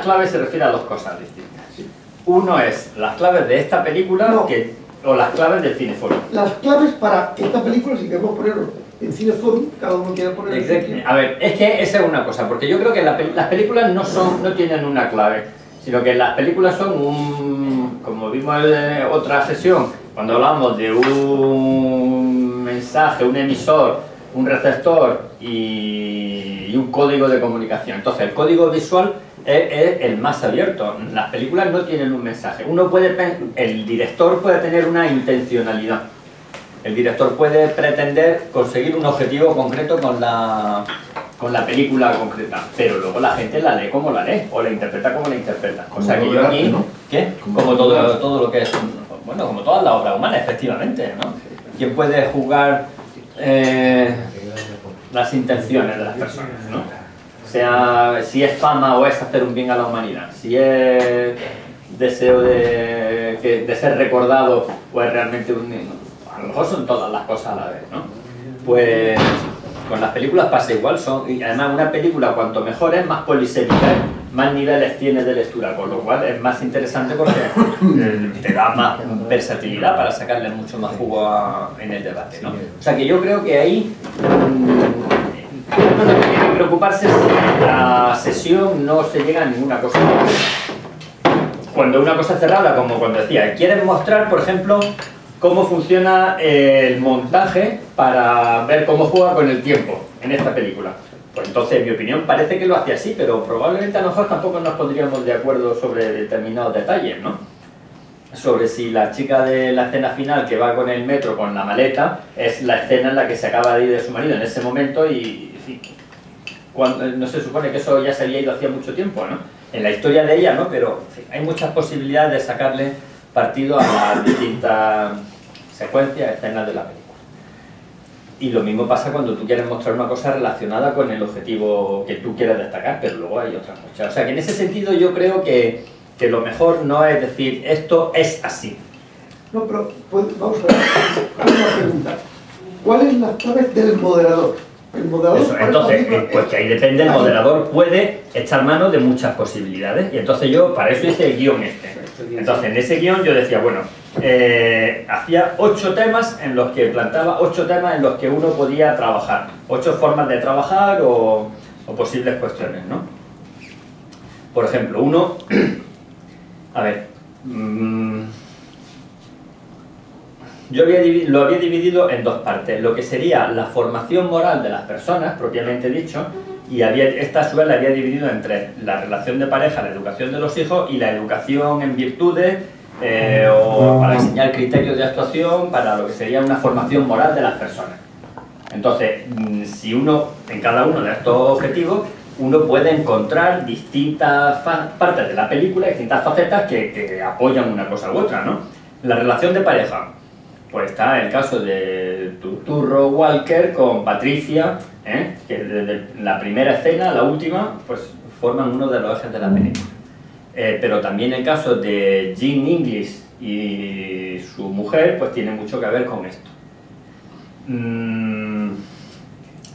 claves se refiere a dos cosas distintas. Uno es las claves de esta película o las claves del Cineforum. Las claves para esta película, si queremos ponerlo en Cineforum, cada uno quiere poner. A ver, es que esa es una cosa, porque yo creo que las películas no tienen una clave, sino que las películas son como vimos en otra sesión, cuando hablamos de un mensaje, un emisor, un receptor y un código de comunicación. Entonces, el código visual es el más abierto. Las películas no tienen un mensaje. El director puede tener una intencionalidad. El director puede pretender conseguir un objetivo concreto con la película concreta, pero luego la gente la lee como la lee, o la interpreta como la interpreta. O sea que yo aquí, ¿qué? Como todo lo que es, bueno, como todas las obras humanas, efectivamente, ¿no? ¿Quién puede juzgar las intenciones de las personas, ¿no? O sea, si es fama o es hacer un bien a la humanidad, si es deseo de ser recordado o es realmente a lo mejor son todas las cosas a la vez, ¿no? Pues con las películas pasa igual, y además una película cuanto mejor es, más polisémica es, más niveles tiene de lectura, con lo cual es más interesante porque te da más versatilidad para sacarle mucho más jugo en el debate, ¿no? O sea que yo creo que ahí lo que tiene que preocuparse es si la sesión no se llega a ninguna cosa. Cuando una cosa cerrada, como cuando decía, quieres mostrar, por ejemplo, cómo funciona el montaje para ver cómo juega con el tiempo en esta película. Pues entonces, en mi opinión, parece que lo hace así, pero probablemente a lo mejor tampoco nos pondríamos de acuerdo sobre determinados detalles, ¿no? Sobre si la chica de la escena final que va con el metro con la maleta es la escena en la que se acaba de ir de su marido en ese momento y en fin, no se supone que eso ya se había ido hacía mucho tiempo, ¿no? En la historia de ella, ¿no? Pero en fin, hay muchas posibilidades de sacarle partido a las distintas secuencias, escenas de la película. Y lo mismo pasa cuando tú quieres mostrar una cosa relacionada con el objetivo que tú quieres destacar, pero luego hay otras muchas. O sea que en ese sentido yo creo que lo mejor no es decir esto es así. No, pero pues, vamos a ver, una pregunta. ¿Cuál es la clave del moderador? El moderador. Eso, entonces, pues que ahí depende, el moderador puede echar mano de muchas posibilidades. Y entonces yo, para eso hice el guión este. Entonces, en ese guión yo decía, bueno, hacía 8 temas en los que plantaba 8 temas en los que uno podía trabajar. 8 formas de trabajar o posibles cuestiones, ¿no? Por ejemplo, uno... A ver... yo lo había dividido en 2 partes, lo que sería la formación moral de las personas, propiamente dicho, y esta a su vez la había dividido en 3, la relación de pareja, la educación de los hijos y la educación en virtudes, o para enseñar criterios de actuación, para lo que sería una formación moral de las personas. Entonces, si uno, en cada uno de estos objetivos, uno puede encontrar distintas partes de la película, distintas facetas que apoyan una cosa u otra, ¿no? La relación de pareja. Pues está el caso de Turturro Walker con Patricia, que desde la primera escena a la última, pues forman uno de los ejes de la película. Pero también el caso de Jean English y su mujer, pues tiene mucho que ver con esto.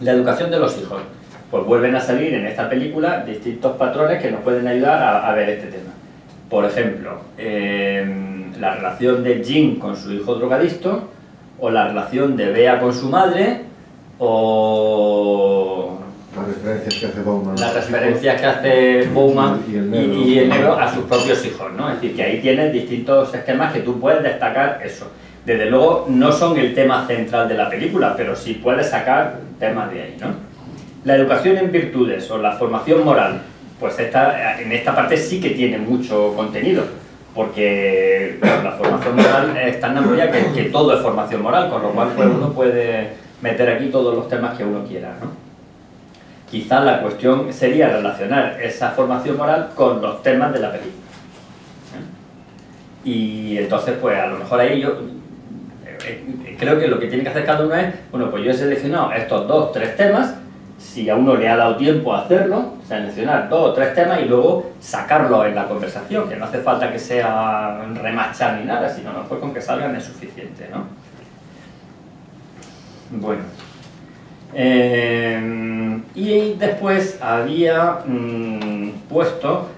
La educación de los hijos. Pues vuelven a salir en esta película distintos patrones que nos pueden ayudar a ver este tema. Por ejemplo, la relación de Jean con su hijo drogadicto, o la relación de Bea con su madre, o las referencias que hace Bowman, y el negro a sus propios hijos, ¿no? Es decir, que ahí tienes distintos esquemas que tú puedes destacar eso. Desde luego no son el tema central de la película, pero sí puedes sacar temas de ahí, ¿no? La educación en virtudes o la formación moral, pues en esta parte sí que tiene mucho contenido, porque la formación moral es tan amplia que todo es formación moral, con lo cual pues, uno puede meter aquí todos los temas que uno quiera, ¿no? Quizás la cuestión sería relacionar esa formación moral con los temas de la película. Y entonces, pues a lo mejor ahí yo creo que lo que tiene que hacer cada uno es, bueno, pues yo he seleccionado estos 2 o 3 temas, si a uno le ha dado tiempo a hacerlo, seleccionar 2 o 3 temas y luego sacarlos en la conversación, que no hace falta que sea remachar ni nada, sino mejor con que salgan es suficiente, ¿no? Bueno. Y después había puesto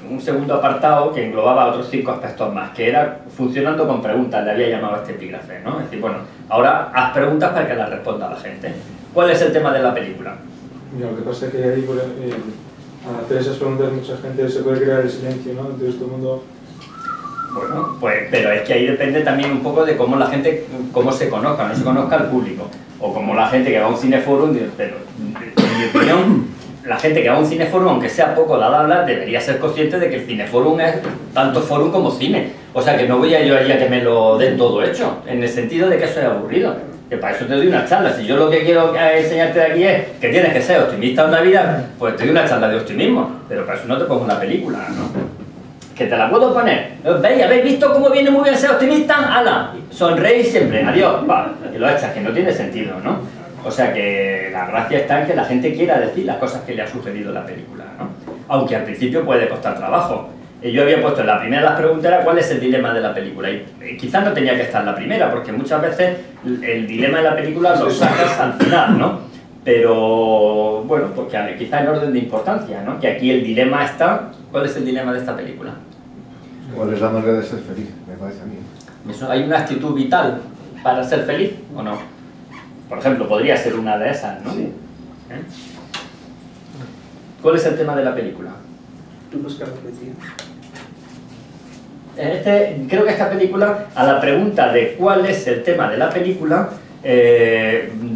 un segundo apartado que englobaba otros 5 aspectos más, que era funcionando con preguntas, le había llamado a este epígrafe, ¿no? Es decir, bueno, ahora haz preguntas para que las responda la gente. ¿Cuál es el tema de la película? Mira, lo que pasa es que ahí, al hacer esas preguntas, mucha gente se puede crear el silencio, ¿no? Entonces todo el mundo... Bueno, pues, pero es que ahí depende también un poco de cómo la gente, cómo se conozca, no se conozca al público, o como la gente que va a un cineforum, pero en mi opinión, la gente que va a un cineforum, aunque sea poco dada a hablar, debería ser consciente de que el cineforum es tanto forum como cine, o sea que no voy a yo allí a que me lo den todo hecho, en el sentido de que eso es aburrido, que para eso te doy una charla. Si yo lo que quiero enseñarte de aquí es que tienes que ser optimista en la vida, pues te doy una charla de optimismo, pero para eso no te pongo una película, ¿no? Que te la puedo poner. ¿Veis? ¿Habéis visto cómo viene muy bien ser optimista? ¡Hala! Sonreís siempre, adiós, va. Y lo echas, que no tiene sentido, ¿no? O sea que la gracia está en que la gente quiera decir las cosas que le ha sucedido la película, ¿no? Aunque al principio puede costar trabajo. Yo había puesto en la primera de las preguntas era ¿cuál es el dilema de la película? Y quizás no tenía que estar en la primera, porque muchas veces el dilema de la película lo sacas al final, ¿no? Pero, bueno, porque quizás en orden de importancia, ¿no? Que aquí el dilema está... ¿Cuál es el dilema de esta película? ¿Cuál es la manera de ser feliz? Me parece a mí. ¿Hay una actitud vital para ser feliz o no? Por ejemplo, podría ser una de esas, ¿no? Sí. ¿Cuál es el tema de la película? Buscar la felicidad. Creo que esta película, a la pregunta de cuál es el tema de la película,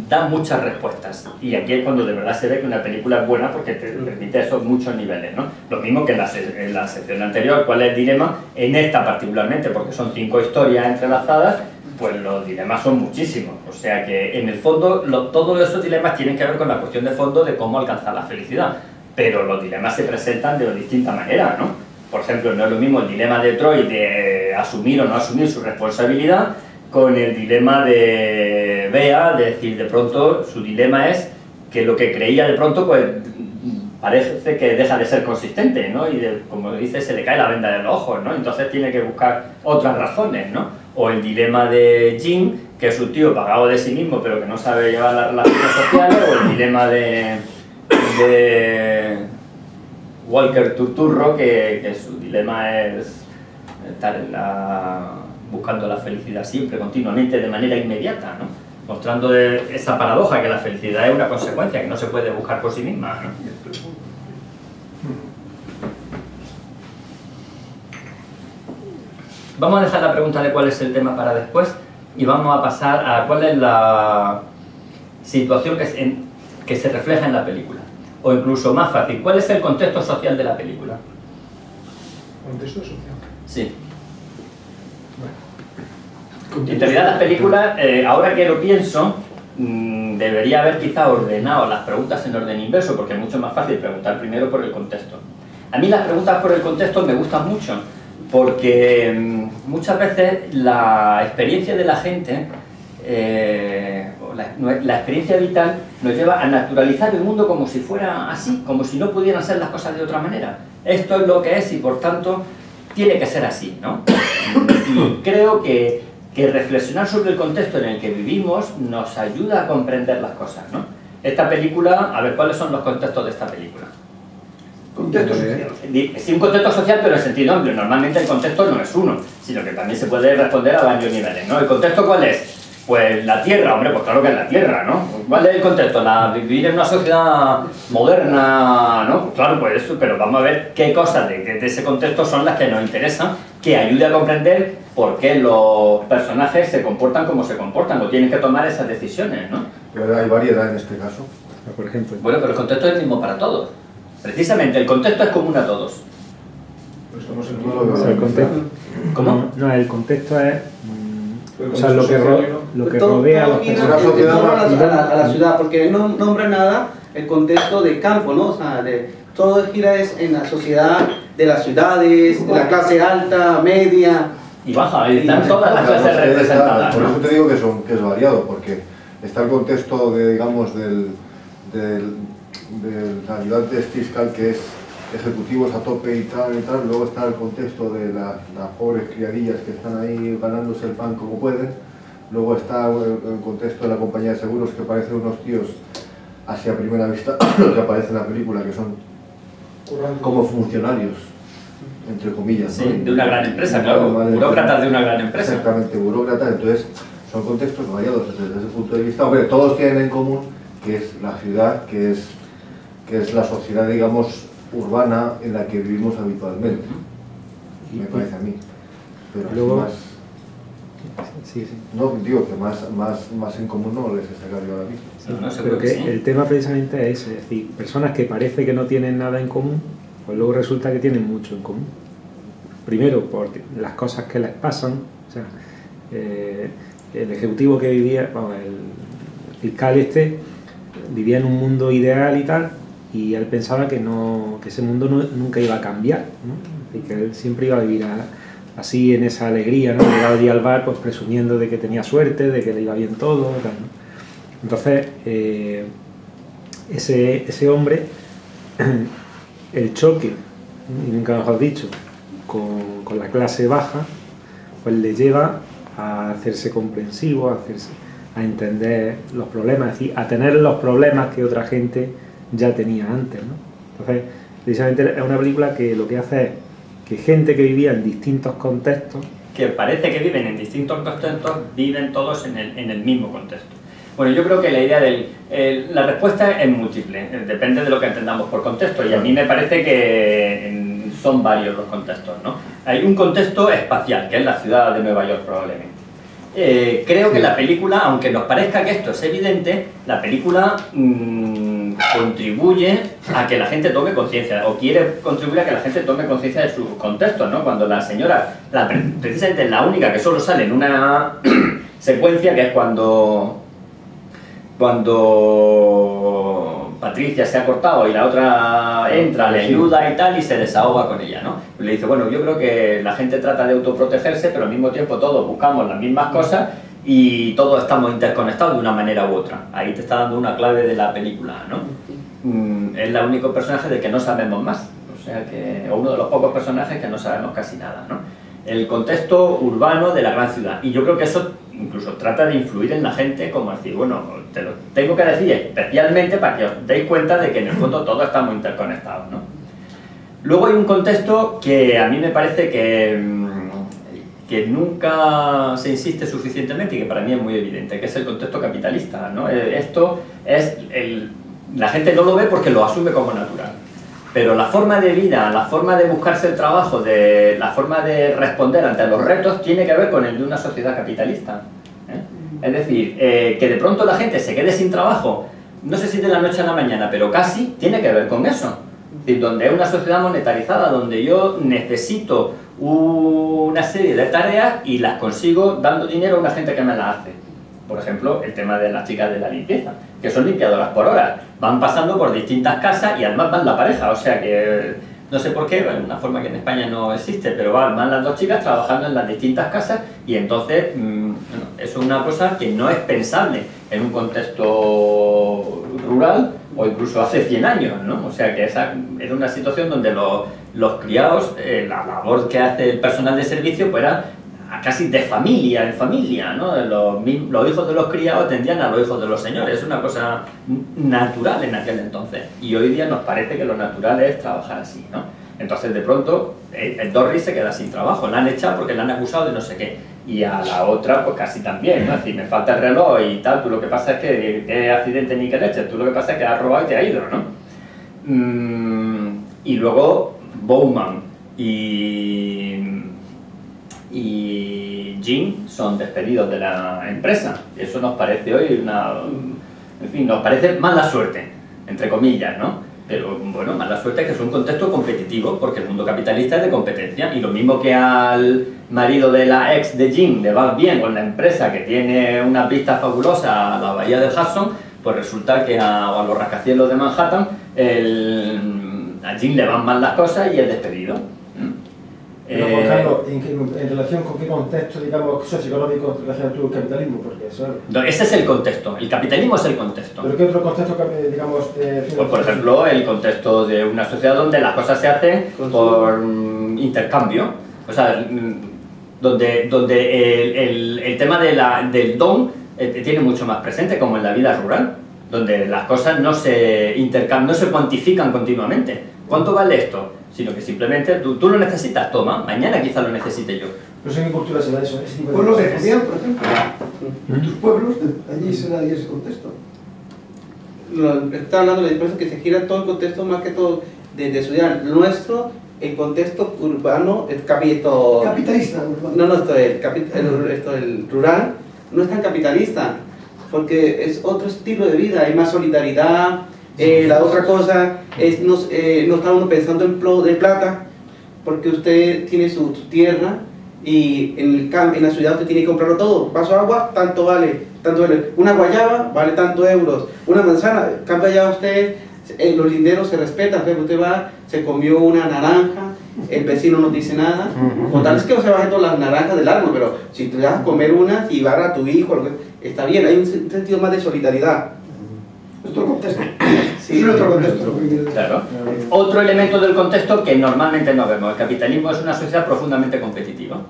da muchas respuestas. Y aquí es cuando de verdad se ve que una película es buena porque te permite esos muchos niveles, ¿no? Lo mismo que en la sección anterior, cuál es el dilema, en esta particularmente, porque son 5 historias entrelazadas, pues los dilemas son muchísimos. O sea que en el fondo todos esos dilemas tienen que ver con la cuestión de fondo de cómo alcanzar la felicidad. Pero los dilemas se presentan de distinta manera, ¿no? Por ejemplo, no es lo mismo el dilema de Troy de asumir o no asumir su responsabilidad con el dilema de Bea, de decir, de pronto, su dilema es que lo que creía de pronto, pues parece que deja de ser consistente, ¿no? Y como dice, se le cae la venda de los ojos, ¿no? Entonces tiene que buscar otras razones, ¿no? O el dilema de Jim, que es un tío pagado de sí mismo, pero que no sabe llevar las relaciones sociales, o el dilema de Walker Turturro, que su dilema es estar buscando la felicidad siempre, continuamente, de manera inmediata, ¿no? Mostrando esa paradoja que la felicidad es una consecuencia, que no se puede buscar por sí misma, ¿no? Vamos a dejar la pregunta de cuál es el tema para después y vamos a pasar a cuál es la situación que se refleja en la película. O incluso más fácil, ¿cuál es el contexto social de la película? ¿Contexto social? Sí. En realidad las películas, ahora que lo pienso, debería haber quizá ordenado las preguntas en orden inverso, porque es mucho más fácil preguntar primero por el contexto. A mí las preguntas por el contexto me gustan mucho, porque muchas veces la experiencia de la gente, la experiencia vital, nos lleva a naturalizar el mundo como si fuera así, como si no pudieran ser las cosas de otra manera. Esto es lo que es y por tanto tiene que ser así, ¿no? Y creo que reflexionar sobre el contexto en el que vivimos nos ayuda a comprender las cosas, ¿no? Esta película, a ver, ¿cuáles son los contextos de esta película? Contexto social. Sí, un contexto social, pero en sentido amplio. Normalmente el contexto no es uno, sino que también se puede responder a varios niveles, ¿no? ¿El contexto cuál es? Pues la Tierra, hombre, pues claro que es la Tierra, ¿no? ¿Cuál es el contexto? Vivir en una sociedad moderna, ¿no? Claro, pues eso, pero vamos a ver qué cosas de ese contexto son las que nos interesan, que ayude a comprender por qué los personajes se comportan como se comportan, o tienen que tomar esas decisiones, ¿no? Pero hay variedad en este caso. Por ejemplo. Bueno, pero el contexto es el mismo para todos. Precisamente, el contexto es común a todos. Pues estamos en No lo veo. o sea, el contexto. ¿Cómo? No, el contexto es... Pero o sea, lo que rodea a las viene personas. Una sociedad a la ciudad, porque no nombra nada el contexto de campo, ¿no? O sea, todo gira en la sociedad de las ciudades, de la clase alta, media. Y baja, están todas las clases representadas, Por ¿no? eso te digo que es variado, porque está el contexto de, digamos, del ayudante fiscal, que es ejecutivos a tope y tal, luego está el contexto de las pobres criadillas que están ahí ganándose el pan como pueden, luego está el contexto de la compañía de seguros, que parecen unos tíos así a primera vista, lo que aparece en la película, que son como funcionarios, entre comillas. Sí, ¿no? de una gran empresa, claro, burócratas de una gran empresa. Exactamente, burócratas, entonces son contextos variados desde ese punto de vista. Hombre, todos tienen en común que es la ciudad, que es la sociedad, digamos, urbana en la que vivimos habitualmente, me parece a mí. Pero luego, más, sí. no, digo que más en común no les he sacado yo ahora mismo. Sí, no, Pero seguro que que sí. el tema precisamente es ese, es decir, personas que parece que no tienen nada en común, pues luego resulta que tienen mucho en común. Primero, por las cosas que les pasan, o sea, el ejecutivo que vivía, bueno, el fiscal vivía en un mundo ideal y tal, y él pensaba que ese mundo nunca iba a cambiar, ¿no? Y que él siempre iba a vivir así en esa alegría, ¿no? Llegaba allí al bar pues presumiendo de que tenía suerte, de que le iba bien todo, tal, ¿no? Entonces, ese hombre, el choque, y nunca mejor dicho, con la clase baja, pues le lleva a hacerse comprensivo, a entender los problemas, es decir, a tener los problemas que otra gente ya tenía antes, ¿no? Entonces, precisamente es una película que lo que hace es que gente que vivía en distintos contextos, Que parece que viven en distintos contextos, viven todos en el mismo contexto. Bueno, yo creo que la idea la respuesta es múltiple, depende de lo que entendamos por contexto, y a mí me parece que son varios los contextos, ¿no? Hay un contexto espacial, que es la ciudad de Nueva York probablemente. Creo que la película, aunque nos parezca que esto es evidente, la película contribuye a que la gente tome conciencia, o quiere contribuir a que la gente tome conciencia de sus contextos, ¿no? Cuando la señora, precisamente la única que solo sale en una secuencia, que es cuando Patricia se ha cortado y la otra entra, le ayuda y tal, y se desahoga con ella, ¿no? Le dice, bueno, yo creo que la gente trata de autoprotegerse, pero al mismo tiempo todos buscamos las mismas cosas y todos estamos interconectados de una manera u otra. Ahí te está dando una clave de la película, ¿no? Es el único personaje del que no sabemos más, o uno de los pocos personajes que no sabemos casi nada, ¿no? El contexto urbano de la gran ciudad, y yo creo que eso incluso trata de influir en la gente, como decir, bueno, te lo tengo que decir especialmente para que os deis cuenta de que en el fondo todos estamos interconectados, ¿no? Luego hay un contexto que a mí me parece que nunca se insiste suficientemente y que para mí es muy evidente, que es el contexto capitalista, ¿no? Esto es la gente no lo ve porque lo asume como natural. Pero la forma de vida, la forma de buscarse el trabajo, la forma de responder ante los retos tiene que ver con el de una sociedad capitalista, ¿eh? Es decir, que de pronto la gente se quede sin trabajo, no sé si de la noche a la mañana, pero casi tiene que ver con eso. Es decir, donde es una sociedad monetarizada, donde yo necesito una serie de tareas y las consigo dando dinero a una gente que me las hace. Por ejemplo, el tema de las chicas de la limpieza, que son limpiadoras por horas, van pasando por distintas casas y además van la pareja, o sea que no sé por qué, es una forma que en España no existe, pero van las dos chicas trabajando en las distintas casas y entonces bueno, eso es una cosa que no es pensable en un contexto rural o incluso hace 100 años, ¿no? O sea que esa era una situación donde los criados, la labor que hace el personal de servicio pues era casi de familia en familia, ¿no? Los hijos de los criados atendían a los hijos de los señores, es una cosa natural en aquel entonces, y hoy día nos parece que lo natural es trabajar así, ¿no? Entonces de pronto el Doris se queda sin trabajo, la han echado porque la han acusado de no sé qué, y a la otra pues casi también, ¿no? Es decir, me falta el reloj y tal, tú lo que pasa es que accidente ni que leche, tú lo que pasa es que has robado y te ha ido, ¿no? Y luego Bowman y Jim son despedidos de la empresa. Eso nos parece hoy en fin, nos parece mala suerte, entre comillas, ¿no? Pero bueno, mala suerte es que es un contexto competitivo, porque el mundo capitalista es de competencia, y lo mismo que al marido de la ex de Jim le va bien con la empresa que tiene una pista fabulosa a la bahía del Hudson, pues resulta que a los rascacielos de Manhattan a Jim le van mal las cosas y es despedido. Pero, Juan Carlos, ¿en relación con qué contexto, digamos, socioeconómico relacionas tú el capitalismo? Porque eso... No, ese es el contexto, el capitalismo es el contexto. ¿Pero qué otro contexto, digamos, pues por ejemplo, el contexto de una sociedad donde las cosas se hacen por intercambio, o sea, donde el tema del don tiene mucho más presente, como en la vida rural, donde las cosas no se cuantifican continuamente. ¿cuánto vale esto? Sino que simplemente tú lo necesitas, toma, mañana quizá lo necesite yo. No sé en qué cultura se da eso, ese tipo de Pueblos de cosas. Julián, por ejemplo. En tus pueblos, allí se da ese contexto. Está hablando de la diferencia que se gira todo el contexto, más que todo de ciudad. Nuestro, el contexto urbano, Capitalista, urbano. no, el rural no es tan capitalista, porque es otro estilo de vida, hay más solidaridad. La otra cosa es, no está uno pensando en plata, porque usted tiene su tierra y en la ciudad usted tiene que comprarlo todo. Vaso de agua, tanto vale. Una guayaba vale tantos euros. Una manzana, cambia ya usted, los linderos se respetan. Usted va, se comió una naranja, el vecino no dice nada. Con tal es que no se bajen todas las naranjas del árbol, pero si tú vas a comer una y vas a tu hijo, está bien, hay un sentido más de solidaridad. Otro contexto. Sí, es otro contexto. Claro. Otro elemento del contexto que normalmente no vemos. El capitalismo es una sociedad profundamente competitiva.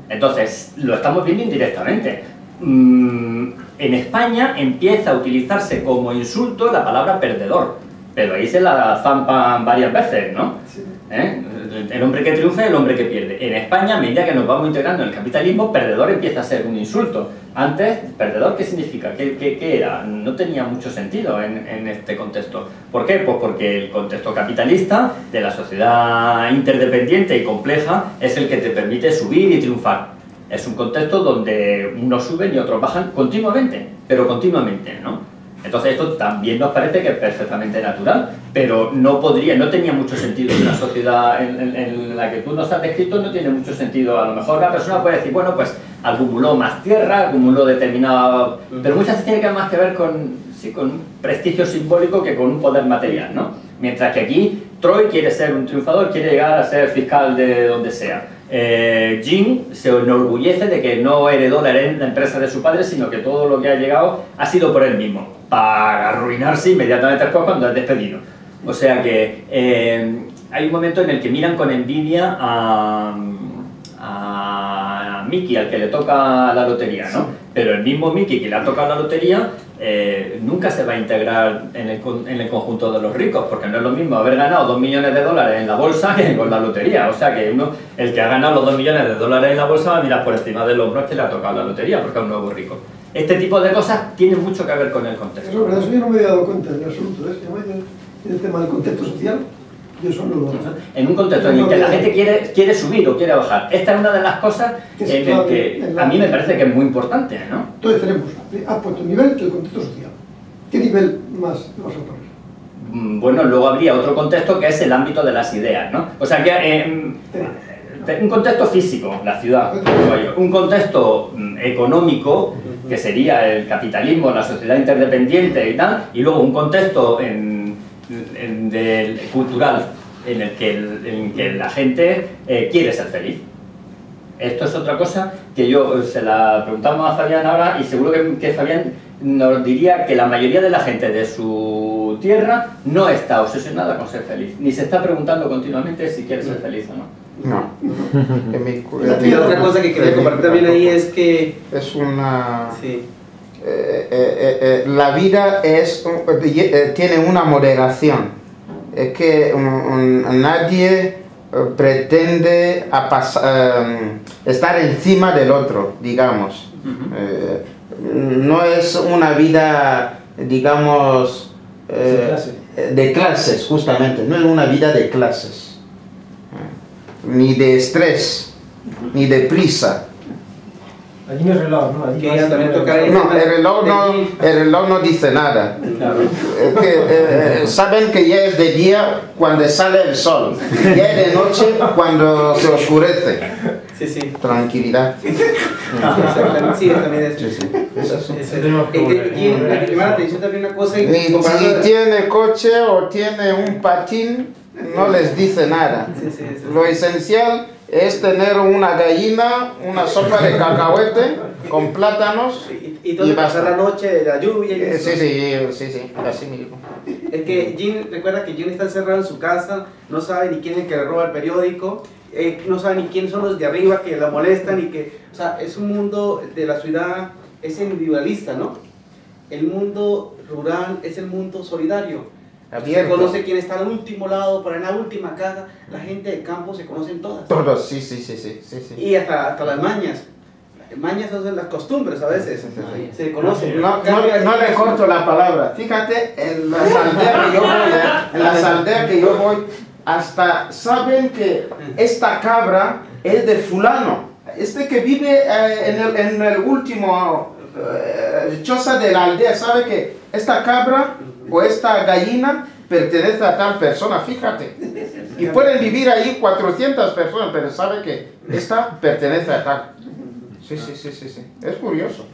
Entonces, lo estamos viendo indirectamente. En España empieza a utilizarse como insulto la palabra perdedor, pero ahí se la zampan varias veces, ¿no? El hombre que triunfa y el hombre que pierde. En España, a medida que nos vamos integrando en el capitalismo, perdedor empieza a ser un insulto. Antes, perdedor, ¿qué significa? ¿Qué era? No tenía mucho sentido en este contexto. ¿Por qué? Pues porque el contexto capitalista de la sociedad interdependiente y compleja es el que te permite subir y triunfar. Es un contexto donde unos suben y otros bajan continuamente, pero continuamente, ¿no? Entonces esto también nos parece que es perfectamente natural, pero no tenía mucho sentido en una sociedad en la que tú nos has descrito, no tiene mucho sentido. A lo mejor la persona puede decir, bueno, pues acumuló más tierra, acumuló determinado... Pero muchas veces tiene más que ver con un prestigio simbólico que con un poder material, ¿no? Mientras que aquí Troy quiere ser un triunfador, quiere llegar a ser fiscal de donde sea. Jim se enorgullece de que no heredó la empresa de su padre, sino que todo lo que ha llegado ha sido por él mismo, para arruinarse inmediatamente después cuando es despedido. O sea que hay un momento en el que miran con envidia a Mickey, al que le toca la lotería, ¿no? Pero el mismo Mickey que le ha tocado la lotería nunca se va a integrar en el conjunto de los ricos, porque no es lo mismo haber ganado 2 millones de dólares en la bolsa que con la lotería. O sea que el que ha ganado los 2 millones de dólares en la bolsa va a mirar por encima del hombro que le ha tocado la lotería, porque es un nuevo rico. Este tipo de cosas tienen mucho que ver con el contexto. Eso es verdad, eso yo no me había dado cuenta en absoluto. El tema del contexto social, yo eso no lo sé. En un contexto en el que la gente quiere subir o quiere bajar. Esta es una de las cosas en el que a mí me parece que es muy importante, ¿no? Entonces tenemos, has puesto el nivel del contexto social. ¿Qué nivel más vas a poner? Bueno, luego habría otro contexto que es el ámbito de las ideas, ¿no? O sea que un contexto físico, la ciudad, un contexto económico, que sería el capitalismo, la sociedad interdependiente y tal, y luego un contexto cultural en el que la gente quiere ser feliz. Esto es otra cosa que yo se la preguntamos a Fabián ahora, y seguro que Fabián nos diría que la mayoría de la gente de su tierra no está obsesionada con ser feliz, ni se está preguntando continuamente si quiere ser feliz o no. No. Y otra cosa que quería compartir también ahí es que... Es una... Sí. La vida tiene una moderación. Es que nadie pretende estar encima del otro, digamos. No es una vida, digamos, de clases, justamente. No es una vida de clases. Ni de estrés, ni de prisa. Allí no es reloj, ¿no? Allí Que también toca ahí. No, el reloj no dice nada. Saben que ya es de día cuando sale el sol, ya es de noche cuando se oscurece. Sí, sí. Tranquilidad. Sí, también es. Sí, sí. Y me llama la atención también una cosa. Si tiene coche o tiene un patín, no les dice nada. Lo esencial es tener una gallina, una sopa de cacahuete con plátanos y donde pasar la noche, la lluvia y sí, así mismo. Es que Jim, recuerda que Jim está encerrado en su casa, no sabe ni quién es el que le roba el periódico, no sabe ni quiénes son los de arriba que la molestan, y que, o sea, es un mundo de la ciudad, es individualista, ¿no? El mundo rural es el mundo solidario. Se abierto. conoce quién está al último lado, por en la última casa. La gente del campo se conocen todas. Todos, sí. Y hasta las mañas. Mañas son las costumbres a veces. Se conocen. No le corto la palabra. Fíjate, en las aldeas que yo voy, hasta saben que esta cabra es de fulano. Este que vive en el último choza de la aldea sabe que esta cabra o esta gallina pertenece a tal persona, fíjate. Y pueden vivir ahí 400 personas, pero sabe que esta pertenece a tal. Sí. Es curioso.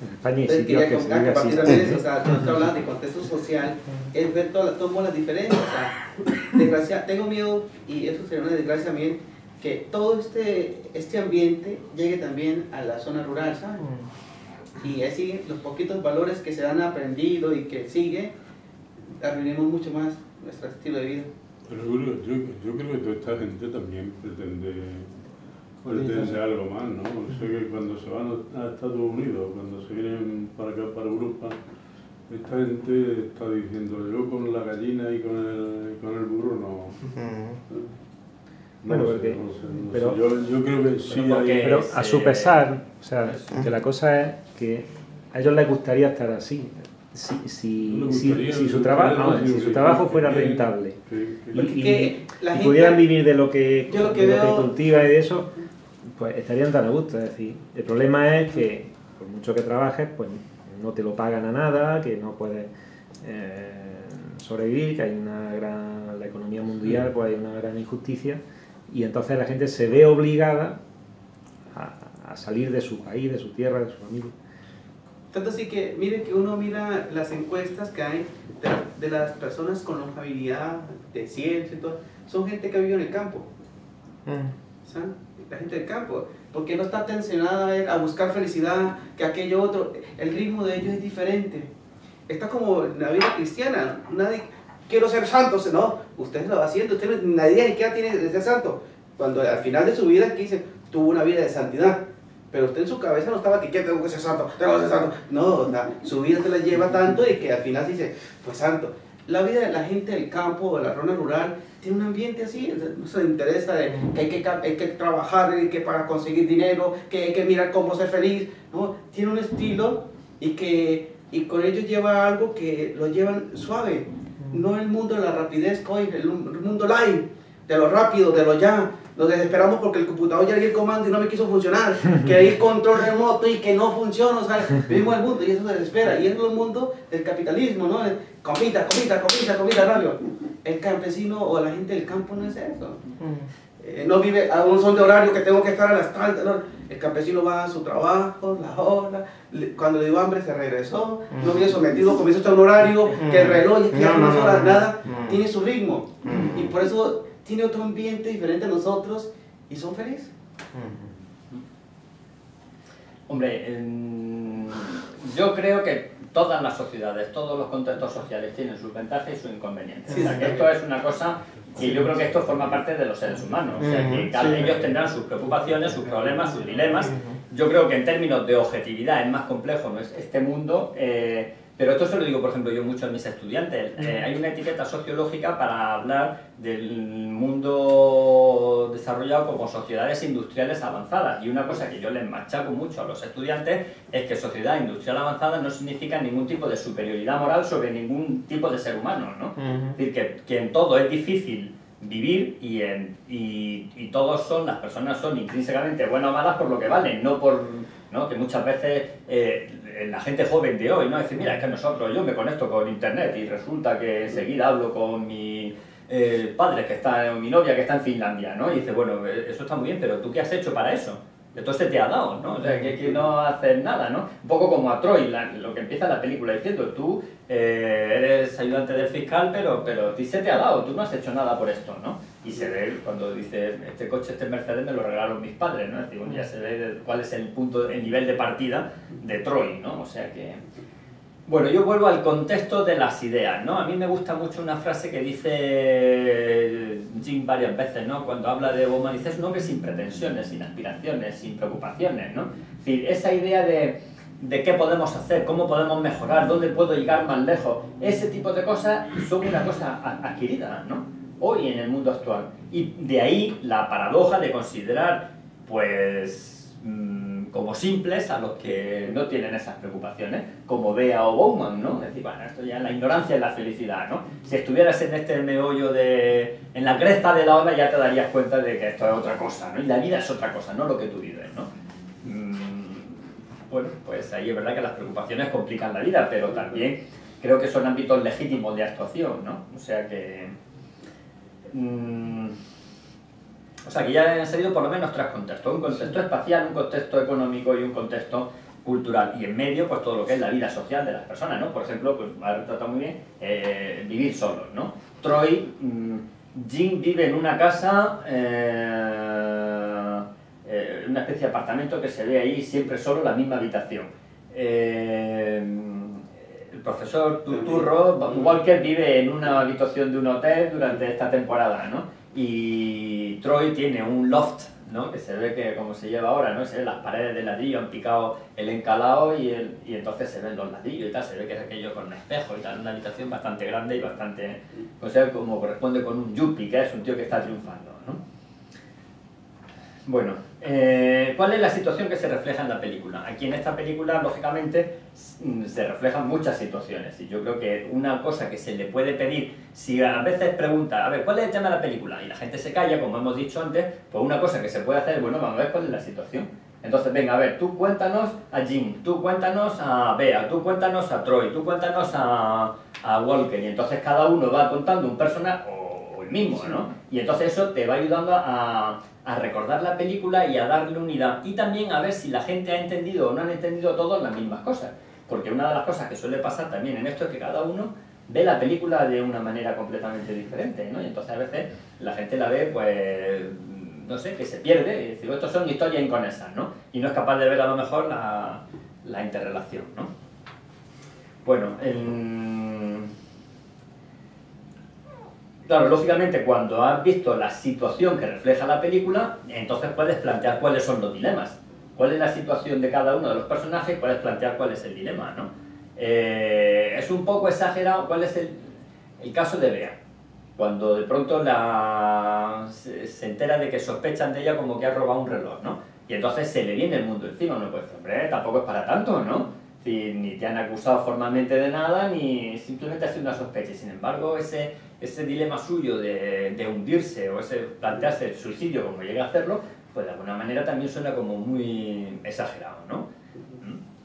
En España hay sitios que se vive así. O sea, tú estás hablando de contexto social, es ver todas las diferencias. O sea, tengo miedo, y eso sería una desgracia también, que todo este ambiente llegue también a la zona rural, ¿sabes? Y así los poquitos valores que se han aprendido y que sigue, arruinemos mucho más nuestro estilo de vida. Pero yo creo que toda esta gente también pretende algo más, ¿no? O sea que cuando se van a Estados Unidos, cuando se vienen para acá, para Europa, esta gente está diciendo, yo con la gallina y con el burro no. Bueno, porque, pero yo creo que sí hay... Pero a su pesar, o sea, que la cosa es que a ellos les gustaría estar así. Si su trabajo fuera rentable y pudieran vivir de lo que cultiva y de eso, pues estarían tan a gusto. Es decir, el problema es que por mucho que trabajes, pues no te lo pagan a nada, que no puedes sobrevivir, que hay la economía mundial, pues hay una gran injusticia, y entonces la gente se ve obligada a salir de su país, de su tierra, de su familia. Tanto así que, miren que uno mira las encuestas que hay de las personas con longevidad, de ciencia y todo, son gente que vive en el campo. ¿Saben? La gente del campo, porque no está tensionada a buscar felicidad, que aquello otro. El ritmo de ellos es diferente. Está como en la vida cristiana. Nadie, quiero ser santo, no. Usted lo va haciendo, nadie ni siquiera tiene de ser santo. Cuando al final de su vida, aquí dice, tuvo una vida de santidad. Pero usted en su cabeza no estaba que tengo que ser santo, tengo que ser santo. No, o sea, su vida se la lleva tanto y que al final dice, pues santo. La vida de la gente del campo, de la zona rural, tiene un ambiente así, no se interesa de que hay que trabajar, que para conseguir dinero, que hay que mirar cómo ser feliz, ¿no? Tiene un estilo y con ellos lleva algo que lo llevan suave, no el mundo de la rapidez, el mundo live, de lo rápido, de lo ya. Nos desesperamos porque el computador ya dio el comando y no me quiso funcionar, que hay control remoto y que no funciona, o sea, vivimos el mundo y eso se desespera, y es el mundo del capitalismo, ¿no? Comida, rápido. El campesino o la gente del campo no es eso. No vive a un son de horario que tengo que estar a las tal, no. El campesino va a su trabajo, la hora, cuando le dio hambre se regresó, no viene sometido, comienza hasta un horario, que el reloj que hace unas horas, nada, tiene su ritmo, y por eso tiene otro ambiente diferente a nosotros y son felices. Hombre, yo creo que todas las sociedades, todos los contextos sociales tienen sus ventajas y sus inconvenientes. O sea, que esto es una cosa que yo creo que esto forma parte de los seres humanos. O sea, que ellos tendrán sus preocupaciones, sus problemas, sus dilemas. Yo creo que en términos de objetividad es más complejo, ¿no? Este mundo. Pero esto se lo digo, por ejemplo, yo mucho a mis estudiantes. Hay una etiqueta sociológica para hablar del mundo desarrollado como sociedades industriales avanzadas. Y una cosa que yo les machaco mucho a los estudiantes es que sociedad industrial avanzada no significa ningún tipo de superioridad moral sobre ningún tipo de ser humano, ¿no? Es decir, que en todo es difícil vivir y las personas son intrínsecamente buenas o malas por lo que valen, no por... ¿no? Que muchas veces la gente joven de hoy, ¿no? Dice, mira, es que yo me conecto con internet y resulta que enseguida hablo con mi padre o mi novia que está en Finlandia, ¿no? Y dice, bueno, eso está muy bien, pero ¿tú qué has hecho para eso? Entonces te ha dado, ¿no? O sea, que no haces nada, ¿no? Un poco como a Troy, lo que empieza la película diciendo, tú eres ayudante del fiscal, pero a ti se te ha dado, tú no has hecho nada por esto, ¿no? Y se ve cuando dice, este Mercedes me lo regalaron mis padres, ¿no? Es decir, ya se ve cuál es el nivel de partida de Troy, ¿no? O sea que... Bueno, yo vuelvo al contexto de las ideas, ¿no? A mí me gusta mucho una frase que dice Jim varias veces, ¿no? Cuando habla de humanizar, es un hombre sin pretensiones, sin aspiraciones, sin preocupaciones, ¿no? Es decir, esa idea de de qué podemos hacer, cómo podemos mejorar, dónde puedo llegar más lejos. Ese tipo de cosas son una cosa adquirida, ¿no? Hoy en el mundo actual. Y de ahí la paradoja de considerar, pues, como simples a los que no tienen esas preocupaciones, como Bea o Bauman, ¿no? Es decir, bueno, esto ya la ignorancia es la felicidad, ¿no? Si estuvieras en este meollo en la cresta de la ola, ya te darías cuenta de que esto es otra cosa, ¿no? Y la vida es otra cosa, no lo que tú vives, ¿no? Bueno, pues ahí es verdad que las preocupaciones complican la vida, pero también creo que son ámbitos legítimos de actuación, ¿no? O sea que ya han salido por lo menos tres contextos: un contexto espacial, un contexto económico y un contexto cultural, y en medio pues todo lo que es la vida social de las personas, ¿no? Por ejemplo, pues ha retratado muy bien vivir solos, ¿no? Troy, Jim vive en una casa, una especie de apartamento que se ve ahí siempre solo, la misma habitación. El profesor Turturro, Walker, vive en una habitación de un hotel durante esta temporada, ¿no? Y Troy tiene un loft, ¿no? Que se ve que como se lleva ahora, ¿no? Se ven las paredes de ladrillo, han picado el encalado y entonces se ven los ladrillos y tal, se ve que es aquello con espejo y tal, una habitación bastante grande y bastante, o sea, como corresponde con un yuppie, que es un tío que está triunfando, ¿no? Bueno, ¿cuál es la situación que se refleja en la película? Aquí en esta película, lógicamente, se reflejan muchas situaciones, y yo creo que una cosa que se le puede pedir, si a veces pregunta, a ver, ¿cuál es el tema de la película? Y la gente se calla, como hemos dicho antes, pues una cosa que se puede hacer es, bueno, vamos a ver cuál es la situación. Entonces, venga, a ver, tú cuéntanos a Jim, tú cuéntanos a Bea, tú cuéntanos a Troy, tú cuéntanos a Walker, y entonces cada uno va contando un personaje, o el mismo, ¿no? Y entonces eso te va ayudando a recordar la película y a darle unidad, y también a ver si la gente ha entendido o no han entendido todos las mismas cosas, porque una de las cosas que suele pasar también en esto es que cada uno ve la película de una manera completamente diferente, ¿no? Y entonces a veces la gente la ve, pues, no sé, que se pierde, y dice, estos son historias inconexas, ¿no? Y no es capaz de ver a lo mejor la interrelación, ¿no? Bueno, claro, lógicamente cuando has visto la situación que refleja la película, entonces puedes plantear cuáles son los dilemas. Cuál es la situación de cada uno de los personajes y puedes plantear cuál es el dilema, ¿no? Es un poco exagerado cuál es el caso de Bea. Cuando de pronto se entera de que sospechan de ella como que ha robado un reloj, ¿no? Y entonces se le viene el mundo encima, uno puede decir, hombre, tampoco es para tanto, ¿no? Ni te han acusado formalmente de nada, ni simplemente ha sido una sospecha. Y sin embargo, ese dilema suyo de hundirse o ese plantearse el suicidio como llega a hacerlo, pues de alguna manera también suena como muy exagerado, ¿no?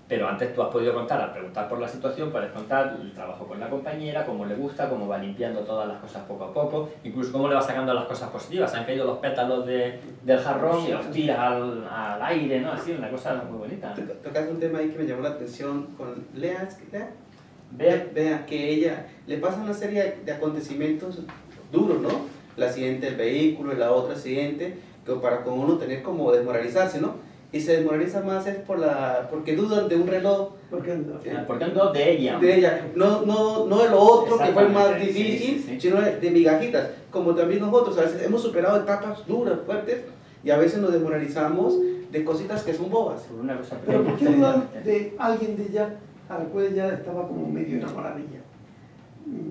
Pero antes tú has podido contar, al preguntar por la situación, puedes contar el trabajo con la compañera, cómo le gusta, cómo va limpiando todas las cosas poco a poco, incluso cómo le va sacando las cosas positivas. Se han caído los pétalos del jarrón y los tira al aire, ¿no? Así, una cosa muy bonita. Tocas un tema ahí que me llamó la atención con Lea, Bea, que ella le pasa una serie de acontecimientos duros, ¿no? El accidente del vehículo, la otra accidente, que para con uno tener como desmoralizarse, ¿no? Y se desmoraliza más es porque dudan de un reloj. Porque han dudado de ella. De ella. No de lo otro que fue más difícil, sino de migajitas. Como también nosotros a veces hemos superado etapas duras, fuertes, y a veces nos desmoralizamos de cositas que son bobas. Pero ¿por qué dudan de alguien de ella a la cual ella estaba como medio enamoradilla?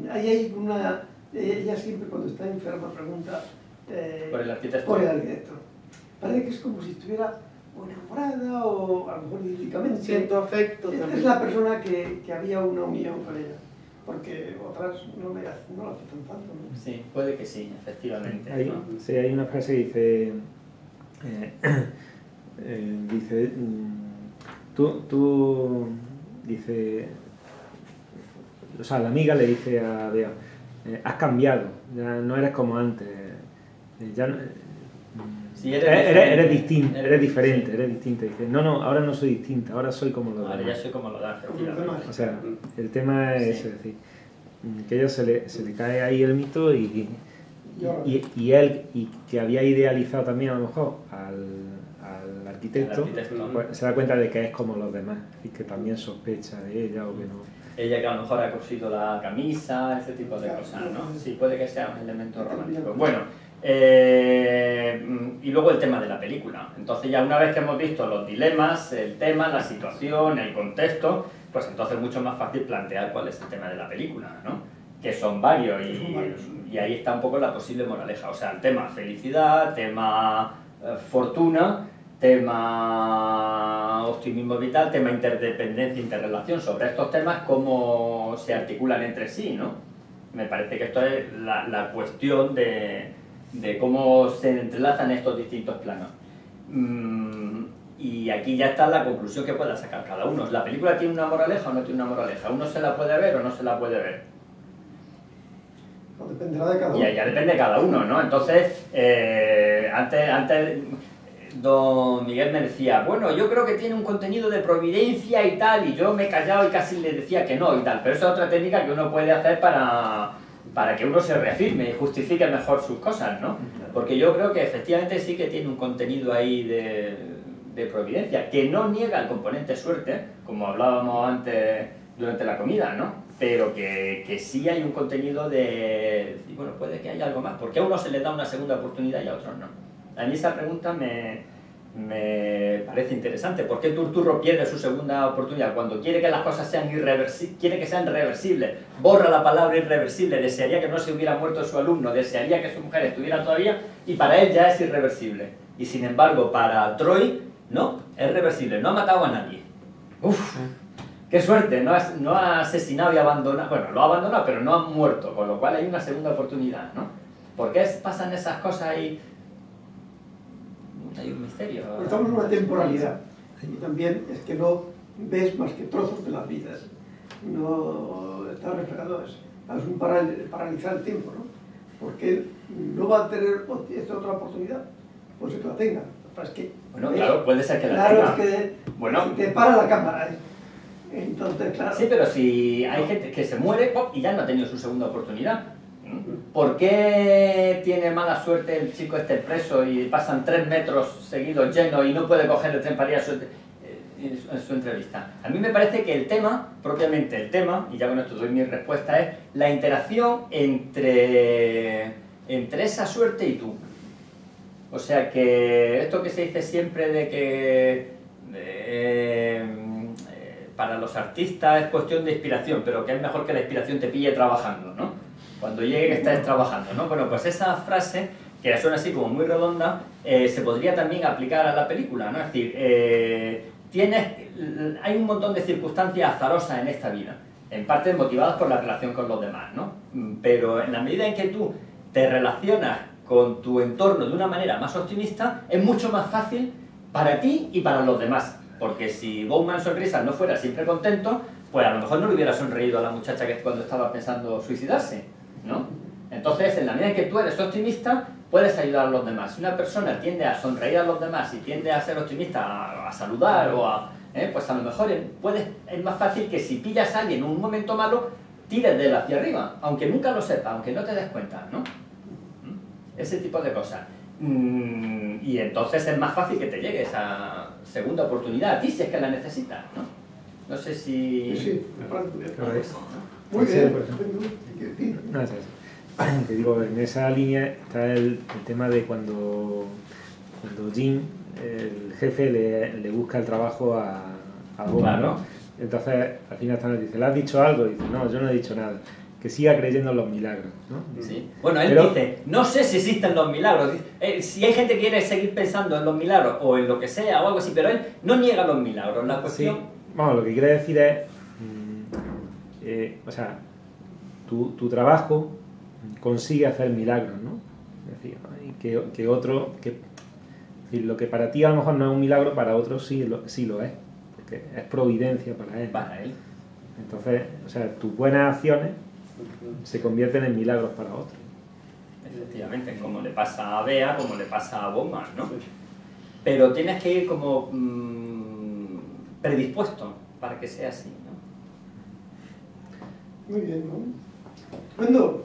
Ahí hay una... Ella siempre cuando está enferma pregunta... por el arquitecto. Por el arquitecto. Parece que es como si estuviera o enamorada o a lo mejor idílicamente. Siento afecto. Esta es la persona que había una unión con ella. Porque otras no la aceptan tanto, ¿no? Sí, puede que sí, efectivamente. ¿no? Sí, hay una frase que dice... dice... Dice... O sea, la amiga le dice a Bea, has cambiado, ya no eres como antes, ya no, sí, eres distinta, eres diferente, eres distinta. Dice, no, ahora no soy distinta, ahora soy como lo demás. Ahora ya soy como lo demás, efectivamente. O sea, el tema es, es decir, que a ella se le cae ahí el mito y él, y que había idealizado también a lo mejor al arquitecto, pues, se da cuenta de que es como los demás y que también sospecha de ella o que no. Ella que a lo mejor ha cosido la camisa, ese tipo de cosas, ¿no? Sí, puede que sea un elemento romántico. Bueno, y y luego el tema de la película. Entonces ya una vez que hemos visto los dilemas, el tema, la situación, el contexto, pues entonces es mucho más fácil plantear cuál es el tema de la película, ¿no? Que son varios y ahí está un poco la posible moraleja. O sea, el tema felicidad, tema fortuna, tema optimismo vital, tema interdependencia, interrelación. Sobre estos temas, cómo se articulan entre sí, ¿no? Me parece que esto es la cuestión de cómo se entrelazan estos distintos planos. Y aquí ya está la conclusión que pueda sacar cada uno. ¿La película tiene una moraleja o no tiene una moraleja? ¿Uno se la puede ver o no se la puede ver? Pues dependerá de cada uno. Ya depende de cada uno, ¿no? Entonces, antes don Miguel me decía, bueno, yo creo que tiene un contenido de providencia y tal, y yo me he callado y casi le decía que no y tal, pero esa es otra técnica que uno puede hacer para que uno se reafirme y justifique mejor sus cosas, ¿no? Porque yo creo que efectivamente sí que tiene un contenido ahí de providencia, que no niega el componente suerte, como hablábamos antes durante la comida, ¿no? Pero que sí hay un contenido de, bueno, puede que haya algo más, porque a uno se le da una segunda oportunidad y a otros no. A mí esa pregunta me parece interesante. ¿Por qué Turturro pierde su segunda oportunidad? Cuando quiere que las cosas sean irreversibles, quiere que sean reversibles, borra la palabra irreversible, desearía que no se hubiera muerto su alumno, desearía que su mujer estuviera todavía, y para él ya es irreversible. Y sin embargo, para Troy, no, es reversible, no ha matado a nadie. ¡Uf! ¡Qué suerte! No ha asesinado y abandonado, bueno, lo ha abandonado, pero no ha muerto, con lo cual hay una segunda oportunidad, ¿no? ¿Por qué pasan esas cosas ahí? Hay un misterio. Porque estamos en una temporalidad y también es que no ves más que trozos de las vidas. No está reflejado, es un paralizar el tiempo, ¿no? Porque no va a tener esta otra oportunidad, pues que la tenga. Es que, bueno, claro, puede ser que la tenga. Claro, es que bueno, te para la cámara, ¿eh? Entonces, claro. Sí, pero si hay gente que se muere ¡pop! Y ya no ha tenido su segunda oportunidad. ¿Por qué tiene mala suerte el chico este preso y pasan 3 metros seguidos llenos y no puede coger el tren para ir a su entrevista? A mí me parece que el tema, propiamente el tema, y ya con esto doy mi respuesta, es la interacción entre esa suerte y tú. O sea que esto que se dice siempre de que para los artistas es cuestión de inspiración, pero que es mejor que la inspiración te pille trabajando, ¿no? Cuando llegue que estés trabajando, ¿no? Bueno, pues esa frase, que suena así como muy redonda, se podría también aplicar a la película, ¿no? Es decir, hay un montón de circunstancias azarosas en esta vida, en parte motivadas por la relación con los demás, ¿no? Pero en la medida en que tú te relacionas con tu entorno de una manera más optimista, es mucho más fácil para ti y para los demás. Porque si Bowman Sonrisas no fuera siempre contento, pues a lo mejor no le hubiera sonreído a la muchacha que cuando estaba pensando suicidarse, ¿no? Entonces, en la medida en que tú eres optimista, puedes ayudar a los demás. Si una persona tiende a sonreír a los demás y tiende a ser optimista, a saludar o a... pues a lo mejor es más fácil que si pillas a alguien en un momento malo, tires de él hacia arriba, aunque nunca lo sepa, aunque no te des cuenta, ¿no? Ese tipo de cosas. Y entonces es más fácil que te llegue esa segunda oportunidad a ti si es que la necesitas, ¿no? No sé si... Sí, me parece muy bien. No, te digo, en esa línea está el tema de cuando Jim, el jefe, le busca el trabajo a Bob, claro, ¿no? Entonces al final le dice, ¿le has dicho algo? Y dice, no, yo no he dicho nada. Que siga creyendo en los milagros, ¿no? Sí. Bueno, él dice, no sé si existen los milagros. Si hay gente que quiere seguir pensando en los milagros o en lo que sea o algo así, pero él no niega los milagros. La cuestión... Sí. Vamos, lo que quiere decir es, o sea, tu trabajo consigue hacer milagros, ¿no? Es decir, que otro, es decir, lo que para ti a lo mejor no es un milagro, para otro sí lo es, porque es providencia para él. Para él. Entonces, o sea, tus buenas acciones se convierten en milagros para otros. Efectivamente, como le pasa a Bea, como le pasa a Bowman, ¿no? Pero tienes que ir como predispuesto para que sea así, ¿no? Muy bien, ¿no? Bueno.